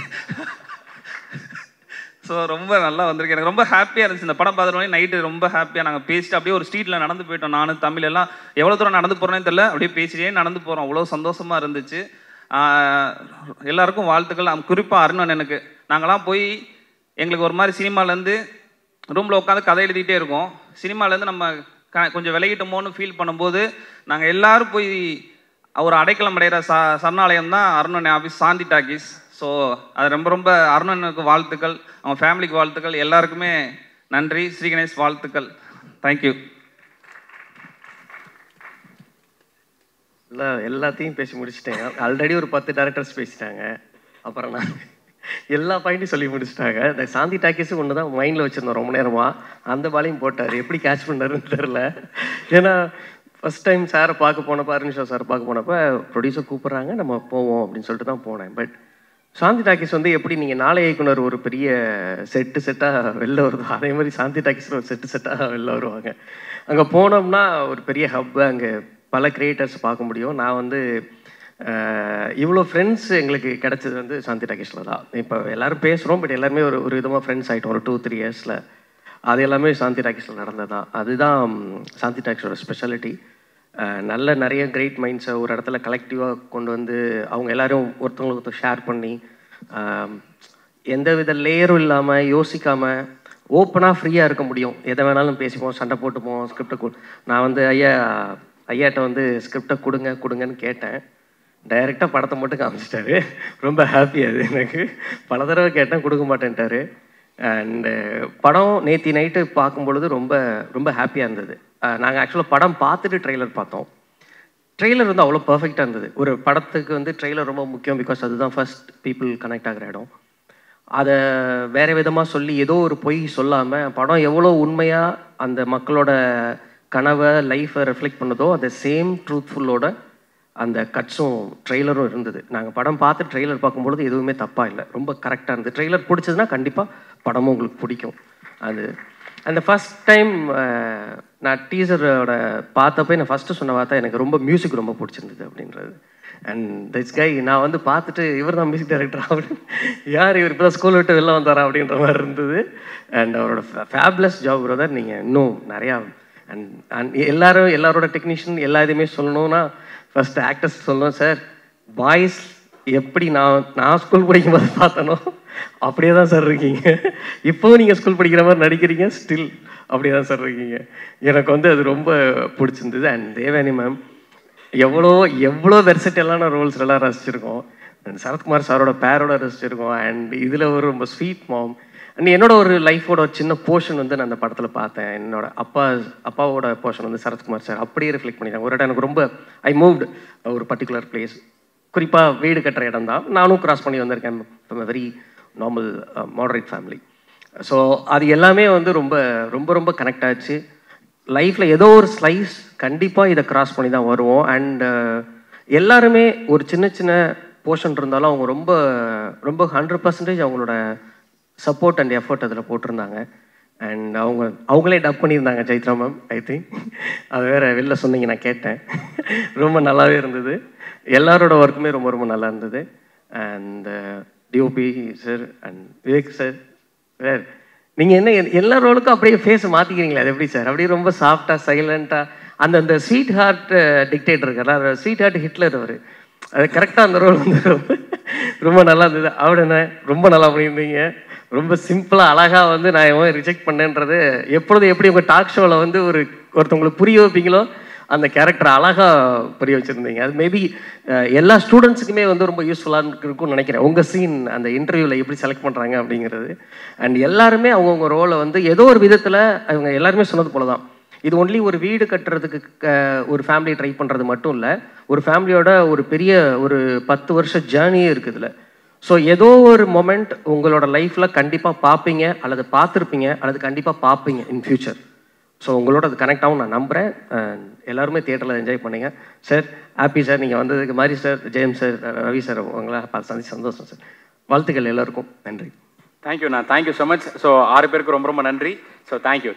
ஸோ ரொம்ப நல்லா வந்திருக்கு. எனக்கு ரொம்ப ஹாப்பியாக இருந்துச்சு இந்த படம் பார்த்துட்டோன்னே. நைட்டு ரொம்ப ஹாப்பியாக நாங்கள் பேசிட்டு அப்படியே ஒரு ஸ்ட்ரீட்டில் நடந்து போயிட்டோம். நானும் தமிழ் எல்லாம் எவ்வளோ தூரம் நடந்து போகிறேன்னு தெரியல, அப்படியே பேசிட்டே நடந்து போகிறோம். அவ்வளோ சந்தோஷமாக இருந்துச்சு. எல்லாருக்கும் வாழ்த்துக்கள். குறிப்பாக அருணண்ணனுக்கு, நாங்களாம் போய் எங்களுக்கு ஒரு மாதிரி சினிமாலேருந்து ரூமில் உட்காந்து கதை எழுதிட்டே இருக்கோம். சினிமாலேருந்து நம்ம கொஞ்சம் விலகிட்டோமோன்னு ஃபீல் பண்ணும்போது நாங்கள் எல்லோரும் போய் ஒரு அடைக்கலம் அடைகிற சரணாலயம் தான் அருணண்ணன் ஆஃபீஸ், சாந்தி டாக்கீஸ். ஸோ அது ரொம்ப அருணனுக்கு வாழ்த்துக்கள், அவங்க ஃபேமிலிக்கு வாழ்த்துக்கள், எல்லாருக்குமே நன்றி. ஸ்ரீகணேஷ் வாழ்த்துக்கள். தேங்க்யூ. இல்லை, எல்லாத்தையும் பேசி முடிச்சுட்டேங்க. ஆல்ரெடி ஒரு 10 டேரக்டர்ஸ் பேசிட்டாங்க. அப்புறம் நான் எல்லா பாயிண்ட்டையும் சொல்லி முடிச்சுட்டாங்க. இந்த சாந்தி டாக்கீஸும் ஒன்று தான் மைண்டில் வச்சுருந்தோம் ரொம்ப நேரமாக. அந்த பாலையும் போட்டார், எப்படி கேட்ச் பண்ணாருன்னு தெரில. ஏன்னா ஃபஸ்ட் டைம் சாரை பார்க்க போனப்போ, அருணிஷா சார் பார்க்க போனப்போ ப்ரொடியூசர் கூப்பிட்றாங்க, நம்ம போவோம் அப்படின்னு சொல்லிட்டு தான் போனேன். பட் சாந்தி டாக்கீஸ் வந்து எப்படி நீங்கள் நாளை இயக்குனர் ஒரு பெரிய செட்டாக வெளில வருதோ, அதே மாதிரி சாந்தி டாக்கீஸில் ஒரு செட்டாக வெளில வருவாங்க. அங்கே போனோம்னா ஒரு பெரிய ஹப்பு, அங்கே பல கிரியேட்டர்ஸ் பார்க்க முடியும். நான் வந்து இவ்வளோ ஃப்ரெண்ட்ஸ் எங்களுக்கு கிடச்சது வந்து சாந்தி டாக்கீஸில் தான். இப்போ எல்லோரும் பேசுகிறோம், பட் எல்லாருமே ஒரு விதமாக ஃப்ரெண்ட்ஸ் ஆகிட்டோம் ஒரு 2-3 இயர்ஸில். அது எல்லாமே சாந்தி டாக்கீஸில் நடந்தது தான். அதுதான் சாந்தி டாக்கீஸோட ஸ்பெஷாலிட்டி. நிறைய கிரேட் மைண்ட்ஸை ஒரு இடத்துல கலெக்டிவாக கொண்டு வந்து அவங்க எல்லோரும் ஒருத்தவங்களுக்கு ஷேர் பண்ணி எந்த வித லேயரும் இல்லாமல் யோசிக்காமல் ஓப்பனாக ஃப்ரீயாக இருக்க முடியும். எதை வேணாலும் பேசிப்போம், சண்டை போட்டுப்போம். ஸ்கிரிப்டை நான் வந்து ஐயாட்ட வந்து ஸ்கிரிப்டை கொடுங்கன்னு கேட்டேன். டைரெக்டாக படத்தை மட்டும் காமிச்சிட்டாரு. ரொம்ப ஹாப்பி. அது எனக்கு பல தடவை கேட்டேன், கொடுக்க மாட்டேன்ட்டாரு. அண்டு படம் நேற்று நைட்டு பார்க்கும்பொழுது ரொம்ப ஹாப்பியாக இருந்தது. நாங்கள் ஆக்சுவலாக படம் பார்த்துட்டு ட்ரெய்லர் பார்த்தோம். ட்ரெய்லர் வந்து அவ்வளோ பர்ஃபெக்டாக இருந்தது. ஒரு படத்துக்கு வந்து ட்ரெய்லர் ரொம்ப முக்கியம், பிகாஸ் அதுதான் ஃபர்ஸ்ட் பீப்புள் கனெக்ட் ஆகிற இடம். அதை வேறு விதமாக சொல்லி ஏதோ ஒரு பொய் சொல்லாமல் படம் எவ்வளோ உண்மையாக அந்த மக்களோட கனவை லைஃப்பை ரெஃப்ளெக்ட் பண்ணதோ அந்த சேம் ட்ரூத்ஃபுல்லோட அந்த கட்ஸும் ட்ரெய்லரும் இருந்தது. நாங்கள் படம் பார்த்து ட்ரெய்லர் பார்க்கும்பொழுது எதுவுமே தப்பாக இல்லை, ரொம்ப கரெக்டாக இருந்தது. ட்ரெய்லர் பிடிச்சதுன்னா கண்டிப்பாக படமும் உங்களுக்கு பிடிக்கும். அது அந்த ஃபஸ்ட் டைம் நான் டீசரோட பார்த்தப்போ நான் ஃபஸ்ட்டு சொன்ன வார்த்தை எனக்கு மியூசிக் ரொம்ப பிடிச்சிருந்தது அப்படின்றது. அண்ட் திஸ் கை நான் வந்து பார்த்துட்டு இவர் தான் மியூசிக் டைரக்டர் அப்படின்னு, யார் இவர் இப்போ தான் ஸ்கூல் விட்டு வெளில வந்தாரா அப்படின்ற மாதிரி இருந்தது. அண்ட் அவரோட ஃபேப்லஸ் ஜாப் பிரதர். நீங்கள் இன்னும் நிறையா அண்ட் எல்லாரோட டெக்னீஷியன் எல்லா இதுவுமே சொல்லணும்னா ஃபஸ்ட்டு ஆக்டர்ஸ் சொல்லணும். சார் பாய்ஸ் எப்படி நான் ஸ்கூல் படிக்கும்போது பார்த்தனோ அப்படியே தான் சார் இருக்கீங்க. இப்போவும் நீங்கள் ஸ்கூல் படிக்கிற மாதிரி நடிக்கிறீங்க, ஸ்டில் அப்படியே தான் சார் இருக்கீங்க. எனக்கு வந்து அது ரொம்ப பிடிச்சிருந்தது. அண்ட் தேவயானி மேம் எவ்வளோ வெர்சட்டலான ரோல்ஸ் எல்லாம் ரசிச்சிருக்கோம். அண்ட் சரத்குமார் சாரோட பேரோட ரசிச்சிருக்கோம். அண்ட் இதில் ஒரு ரொம்ப ஸ்வீட் மாம். அண்ட் என்னோட ஒரு லைஃபோட ஒரு சின்ன போர்ஷன் வந்து நான் அந்த படத்தில் பார்த்தேன். என்னோட அப்பாவோட போர்ஷன் வந்து சரத்குமார் சார் அப்படியே ரிஃப்ளெக்ட் பண்ணிட்டாங்க. ஒரு இடம் எனக்கு ரொம்ப மூவ்டு ஒரு பர்டிகுலர் பிளேஸ், குறிப்பாக வீடு கட்டுற இடம் தான். நானும் கிராஸ் பண்ணி வந்திருக்கேன். From a very normal moderate family. So அது எல்லாமே வந்து ரொம்ப ரொம்ப ரொம்ப கனெக்ட் ஆச்சு. லைஃப்பில் ஏதோ ஒரு ஸ்லைஸ் கண்டிப்பாக இதை கிராஸ் பண்ணி தான் வருவோம். அண்ட் எல்லாருமே ஒரு சின்ன சின்ன போர்ஷன் இருந்தாலும் அவங்க ரொம்ப ரொம்ப 100% அவங்களோட சப்போர்ட் அண்ட் எஃபர்ட் அதில் போட்டிருந்தாங்க. அண்ட் அவங்களே டப் பண்ணியிருந்தாங்க சைத்ரா மேம். ஐ திங்க் அது வேறு வெளில சொன்னீங்க, நான் கேட்டேன். ரொம்ப நல்லாவே இருந்தது. எல்லாரோட ஒர்க்குமே ரொம்ப ரொம்ப நல்லா இருந்தது. And DOP sir and Vivek sir, sir நீங்கள் என்ன எல்லா ரோலுக்கும் அப்படியே ஃபேஸை மாற்றிக்கிறீங்களே, அது எப்படி சார்? அப்படியே ரொம்ப சாஃப்டாக சைலண்ட்டாக அந்த ஸ்வீட் ஹார்ட் டிக்டேட்டர் இருக்கார், ஸ்வீட் ஹார்ட் ஹிட்லர் அவர், அது கரெக்டாக அந்த ரோல் வந்து ரொம்ப நல்லா இருந்தது. அவட ரொம்ப நல்லா பண்ணியிருந்தீங்க. ரொம்ப சிம்பிளாக அழகாக வந்து நான் எவன் ரிஜெக்ட் பண்ணேன்றது எப்பொழுது எப்படி உங்கள் டாக் ஷோவில் வந்து ஒருத்தவங்களுக்கு புரிய வைப்பீங்களோ அந்த கேரக்டர் அழகாக புரிய வச்சுருந்தீங்க. அது மேபி எல்லா ஸ்டூடெண்ட்ஸுக்குமே வந்து ரொம்ப யூஸ்ஃபுல்லாக இருக்கும்னு நினைக்கிறேன். உங்கள் சீன் அந்த இன்டர்வியூவில் எப்படி செலக்ட் பண்ணுறாங்க அப்படிங்கிறது. அண்ட் எல்லாருமே அவங்கவுங்க ரோலை வந்து ஏதோ ஒரு விதத்தில் அவங்க எல்லாருமே சொன்னது போல தான், இது ஒன்லி ஒரு வீடு கட்டுறதுக்கு ஒரு ஃபேமிலி ட்ரை பண்ணுறது மட்டும் இல்லை, ஒரு ஃபேமிலியோட ஒரு பெரிய ஒரு 10 வருஷ ஜேர்னியே இருக்குது இதில். ஸோ ஏதோ ஒரு மொமெண்ட் உங்களோட லைஃப்பில் கண்டிப்பாக பார்ப்பீங்க, அல்லது பார்த்துருப்பீங்க, அல்லது கண்டிப்பாக பார்ப்பீங்க இன் ஃபியூச்சர். ஸோ உங்களோட அது கனெக்ட் ஆகும் நான் நம்புகிறேன். எல்லாருமே தியேட்டரில் என்ஜாய் பண்ணுங்க சார். ஹாப்பி சார், நீங்கள் வந்ததுக்கு மாதிரி சார், ஜெயம் சார், ரவி சார், உங்களை பார்த்து சந்தோஷம் சார். வாழ்த்துக்கள் எல்லாருக்கும். நன்றி. தேங்க்யூண்ணா, தேங்க்யூ ஸோ மச். ஸோ 6 பேருக்கு ரொம்ப ரொம்ப நன்றி. So thank you.